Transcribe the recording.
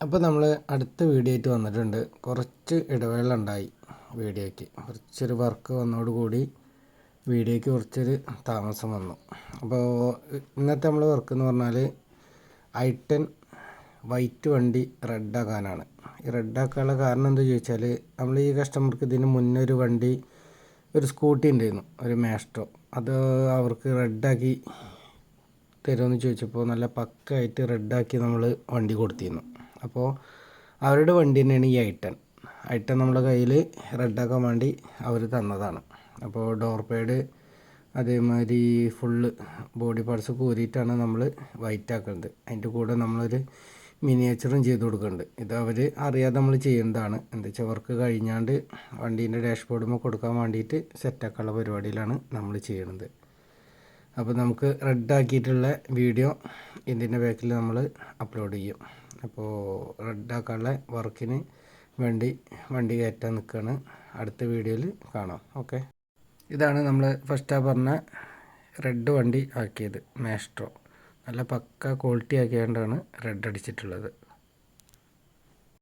അപ്പോൾ നമ്മൾ അടുത്ത വീഡിയോ ആയിട്ട് വന്നിട്ടുണ്ട്. കുറച്ച് ഇടവേള ഉണ്ടായി വീഡിയോയ്ക്ക്. കുറച്ചൊരു വർക്ക് വന്നതോടുകൂടി വീഡിയോയ്ക്ക് കുറച്ചൊരു താമസം വന്നു. അപ്പോൾ ഇന്നത്തെ നമ്മൾ വർക്ക് എന്ന് പറഞ്ഞാൽ i10 വൈറ്റ് വണ്ടി റെഡാക്കാനാണ്. ഈ റെഡാക്കാനുള്ള കാരണം എന്താ ചോദിച്ചാൽ, നമ്മൾ ഈ കസ്റ്റമർക്ക് ഇതിന് മുന്നേ ഒരു വണ്ടി, ഒരു സ്കൂട്ടി ഉണ്ടായിരുന്നു, ഒരു മാസ്ട്രോ. അത് അവർക്ക് റെഡാക്കി തരുമെന്ന് ചോദിച്ചപ്പോൾ നല്ല പക്കായിട്ട് റെഡാക്കി നമ്മൾ വണ്ടി കൊടുത്തിരുന്നു. അപ്പോൾ അവരുടെ വണ്ടി തന്നെയാണ് ഈ i10 നമ്മുടെ കയ്യിൽ റെഡാക്കാൻ വേണ്ടി അവർ തന്നതാണ്. അപ്പോൾ ഡോർ പാഡ് അതേമാതിരി ഫുള്ള് ബോഡി പാർട്സ് കൂരിയിട്ടാണ് നമ്മൾ വൈറ്റ് ആക്കുന്നത്. അതിൻ്റെ കൂടെ നമ്മളൊരു മിനിയേച്ചറും ചെയ്ത് കൊടുക്കുന്നുണ്ട്. ഇത് അവർ അറിയാതെ നമ്മൾ ചെയ്യുന്നതാണ്. എന്താ വെച്ചാൽ വർക്ക് കഴിഞ്ഞാണ്ട് വണ്ടീൻ്റെ ഡാഷ്ബോർഡിൽ കൊടുക്കാൻ വേണ്ടിയിട്ട് സെറ്റാക്കാനുള്ള പരിപാടിയിലാണ് നമ്മൾ ചെയ്യുന്നത്. അപ്പോൾ നമുക്ക് റെഡാക്കിയിട്ടുള്ള വീഡിയോ ഇതിൻ്റെ ബാക്കിൽ നമ്മൾ അപ്ലോഡ് ചെയ്യും. അപ്പോൾ റെഡാക്കാനുള്ള വർക്കിന് വേണ്ടി വണ്ടി കയറ്റാൻ നിൽക്കുകയാണ്. അടുത്ത വീഡിയോയിൽ കാണാം. ഓക്കെ, ഇതാണ് നമ്മൾ ഫസ്റ്റ് പറഞ്ഞ റെഡ് വണ്ടി ആക്കിയത്, മാസ്ട്രോ. നല്ല പക്ക ക്വാളിറ്റി ആക്കിയാണ്ടാണ് റെഡ് അടിച്ചിട്ടുള്ളത്.